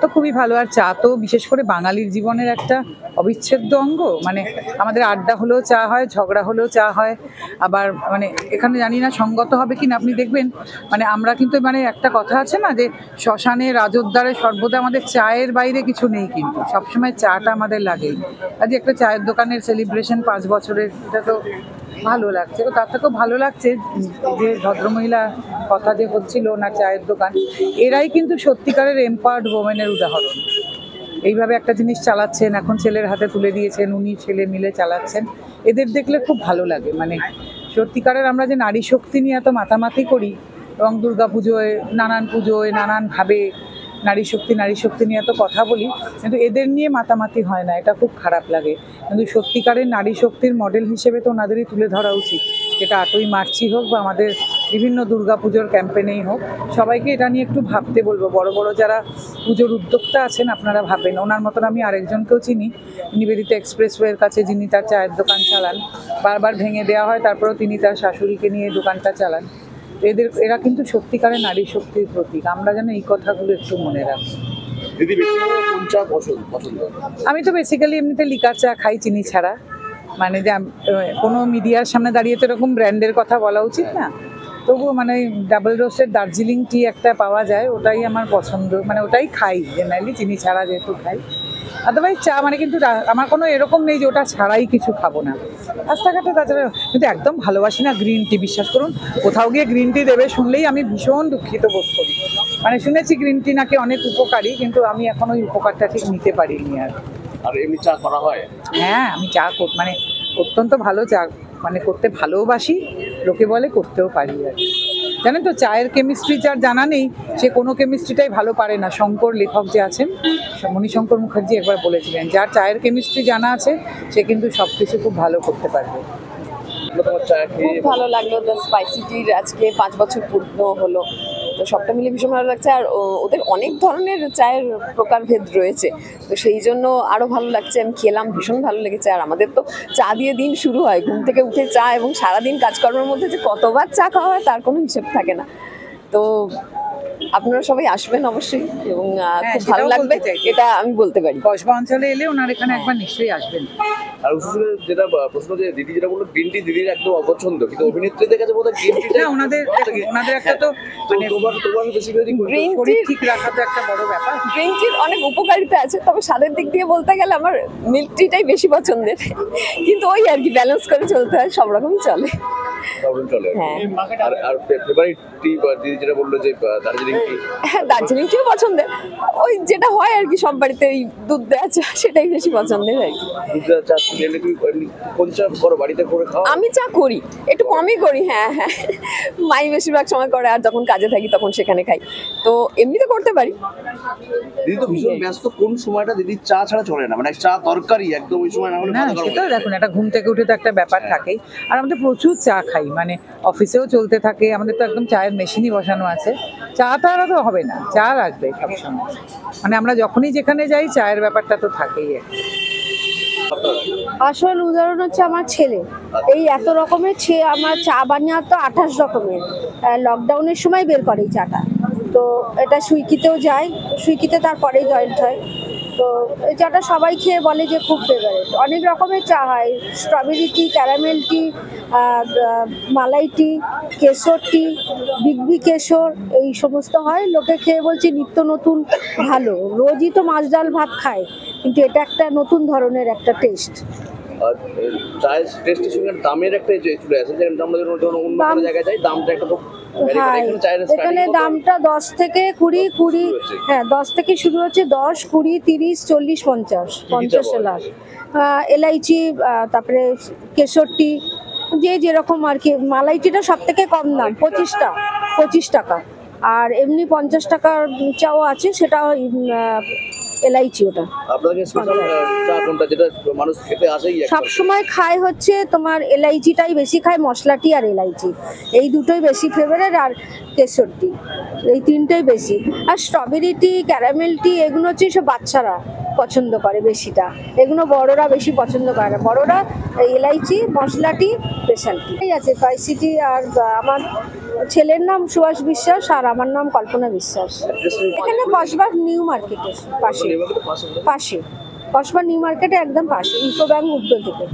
তো খুবই ভালো। আর চা তো বিশেষ করে বাঙালির জীবনের একটা অবিচ্ছেদ্য অঙ্গ। মানে আমাদের আড্ডা হলেও চা হয়, ঝগড়া হলেও চা হয়। আবার মানে এখানে জানি না সঙ্গত হবে কিনা, আপনি দেখবেন মানে আমরা কিন্তু মানে একটা কথা আছে না যে শ্মশানে রাজোদ্ধারে সর্বদা আমাদের চায়ের বাইরে কিছু নেই, কিন্তু সবসময় চাটা আমাদের লাগেই। আজ একটা চায়ের দোকানের সেলিব্রেশন 5 বছরের, এটা তো ভালো লাগছে। তো তার থেকেও ভালো লাগছে যে ভদ্রমহিলা কথা যে হচ্ছিল না চায়ের দোকান, এরাই কিন্তু সত্যিকারের এম্পাওয়ার্ড ওমেনের উদাহরণ। এইভাবে একটা জিনিস চালাচ্ছেন, এখন ছেলের হাতে তুলে দিয়েছেন, উনি ছেলে মিলে চালাচ্ছেন। এদের দেখলে খুব ভালো লাগে। মানে সত্যিকারের আমরা যে নারী শক্তি নিয়ে এত মাতামাতি করি এবং দুর্গাপুজোয় নানানভাবে নারী শক্তি নিয়ে এত কথা বলি, কিন্তু এদের নিয়ে মাতামাতি হয় না, এটা খুব খারাপ লাগে। কিন্তু সত্যিকারের নারী শক্তির মডেল হিসেবে তো ওনাদেরই তুলে ধরা উচিত, যেটা 8ই মার্চই হোক বা আমাদের বিভিন্ন দুর্গাপুজোর ক্যাম্পেনেই হোক। সবাইকে এটা নিয়ে একটু ভাবতে বলবো। বড় বড় যারা পুজোর উদ্যোক্তা আছেন আপনারা ভাবেন। ওনার মতন আমি আরেকজনকেও চিনি, নিবেদিতা এক্সপ্রেসওয়ের কাছে, যিনি তার চায়ের দোকান চালান। বারবার ভেঙে দেওয়া হয়, তারপরেও তিনি তার শাশুড়িকে নিয়ে দোকানটা চালান। এরা কিন্তু সত্যিকারের নারী শক্তির প্রতীক। আমরা যেন এই কথাগুলো একটু মনে রাখি। আমি তো বেসিক্যালি এমনিতে লিকার চা খাই, চিনি ছাড়া। মানে যে কোনো মিডিয়ার সামনে দাঁড়িয়ে তো এরকম ব্র্যান্ডের কথা বলা উচিত না, তবুও মানে ডাবল রোস্টেড দার্জিলিং টি একটা পাওয়া যায়, ওটাই আমার পছন্দ। মানে ওটাই খাই জেনারেলি, চিনি ছাড়া যেহেতু খাই। আদারওয়াইজ চা মানে কিন্তু আমার কোনো এরকম নেই যে ওটা ছাড়াই কিছু খাবো না। রাস্তাঘাটে তাছাড়া কিন্তু একদম ভালোবাসি না গ্রিন টি। বিশ্বাস করুন, কোথাও গিয়ে গ্রিন টি দেবে শুনলেই আমি ভীষণ দুঃখিত বোধ করি। মানে শুনেছি গ্রিন টি নাকি অনেক উপকারী, কিন্তু আমি এখন ওই উপকারটা ঠিক নিতে পারিনি। আর এমনি চা করা হয়? হ্যাঁ, আমি চা মানে অত্যন্ত ভালো চা মানে করতে ভালোবাসি, লোকে বলে করতেও পারি। আর জানেন তো, চায়ের কেমিস্ট্রি যার জানা নেই সে কোনো কেমিস্ট্রিটাই ভালো পারে না। শঙ্কর লেখক যে আছেন, মণিশঙ্কর মুখার্জি একবার বলেছিলেন, যার চায়ের কেমিস্ট্রি জানা আছে সে কিন্তু সব কিছু খুব ভালো করতে পারবে। খুব ভালো লাগলো। দ্য স্পাইসি টির আজকে 5 বছর পূর্ণ হলো, তো সবটা মিলে ভীষণ ভালো লাগছে। আর ওদের অনেক ধরনের চায়ের প্রকারভেদ রয়েছে, তো সেই জন্য আরও ভালো লাগছে। আমি খেলাম, ভীষণ ভালো লেগেছে। আর আমাদের তো চা দিয়ে দিন শুরু হয়, ঘুম থেকে উঠে চা, এবং সারাদিন কাজকর্মের মধ্যে যে কতবার চা খাওয়া হয় তার কোনো হিসেব থাকে না। তো আপনারা সবাই আসবেন অবশ্যই, এবং খুব ভালো লাগবে, এটা আমি বলতে পারি। কসবা অঞ্চলে এলে ওনার এখানে একবার নিশ্চয়ই আসবেন। আর যেটা প্রশ্ন, যে দিদি যেটা বললো গ্রিন টি দিদির একদম অপছন্দ, কিন্তু অভিনেত্রীদের কাছে বোধহয় গ্রিন টি না, ওনাদের একটা তো মানে তোমার বেসিক্যালি গ্রিন টি ঠিক রাখা তো একটা বড় ব্যাপার। গ্রিন টির অনেক উপকারিতা আছে, তবে স্বাদের দিক দিয়ে বলতে গেলে আমার মিল্ক টিটাই বেশি পছন্দের। কিন্তু ওই আর কি, ব্যালেন্স করে চলতে হয়, সব রকম চলে। হ্যাঁ, আর ফেভারিট টি দিদি যেটা বললো যে দার্জিলিং টি। হ্যাঁ, দার্জিলিং টিও পছন্দের। ওই যেটা হয় আর কি, সব বাড়িতে ওই দুধ দেওয়া চা, সেটাই বেশি পছন্দের আর কি। কোন চা করো বাড়িতে করে খাও? আমি চা করি, একটু কমই করি। হ্যাঁ হ্যাঁ, মাই বেশিরভাগ সময় করে, আর যখন কাজে থাকি তখন সেখানে খাই। তো এমনিতে করতে পারি। দিদি তো ভীষণ ব্যস্ত, কোন সময়টা দিদি চা ছাড়া চলে না? মানে চা তরকারি একদম ওই সময় না হলে না, সেটা দেখুন, একটা ঘুম থেকে উঠে তো একটা ব্যাপার থাকেই। আর আমাদের প্রচুর চা খাই, মানে অফিসেও চলতে থাকে। আমাদের তো একদম চায়ের মেশিনই বসানো আছে। চা তারা তো হবে না, চা লাগবে সবসময়। মানে আমরা যখনই যেখানে যাই চায়ের ব্যাপারটা তো থাকেই। আসল উদাহরণ হচ্ছে আমার ছেলে। এই এত রকমের আমার চা বানিয়ে তো 28 রকমের, লকডাউনের সময় বের করে এই চাটা। তো এটা সুইকিতেও যায়, সুইকিতে তারপরেই জয়েন্ট হয়। তো এই চাটা সবাই খেয়ে বলে যে খুব ফেভারিট। অনেক রকমের চা হয়, স্ট্রবেরি টি, ক্যারামেল টি, মালাই টি, কেশর টি, বিগবি কেশর, এই সমস্ত হয়। লোকে খেয়ে বলছে নিত্য নতুন ভালো। রোজই তো মাছ ডাল ভাত খায়, কিন্তু এটা একটা নতুন ধরনের একটা টেস্ট। চায়ের টেস্টের সঙ্গে দামের একটা চলে আসে, যেমন আমরা যখন অন্য কোনো জায়গায় যাই দামটা একটা তো এখানে দামটা 10 থেকে 20, হ্যাঁ 10 থেকে শুরু হচ্ছে, 10, 20, 30, 40, 50 এলাচ, এলাইচি, তারপরে কেশরটি, যে যেরকম আর কি। মালাইটিটা সব থেকে কম দাম, 25 টাকা। আর এমনি 50 টাকার চাও আছে, সেটা এলাইচি। ওটা সব সময় খায় হচ্ছে তোমার এলাইচিটাই বেশি খায়, মশলাটি আর এলাইচি, এই দুটোই বেশি ফেভারিট। আর কেশরটি, এই তিনটেই বেশি। আর স্ট্রবেরি টি, ক্যারামেল টি, এগুলো হচ্ছে সব বাচ্চারা পছন্দ করে বেশিটা, এগুলো বড়রা বেশি পছন্দ করে না। বড়রা এলাইচি, মশলাটি, স্পেশালটি এই আছে, স্পাইসি টি। আর আমার ছেলের নাম সুভাষ বিশ্বাস আর আমার নাম কল্পনা বিশ্বাস। এখানে কসবা নিউ মার্কেটের পাশে, পাশে কসবা নিউ মার্কেটে একদম পাশে, ইউকো ব্যাংক উত্তর দিকে।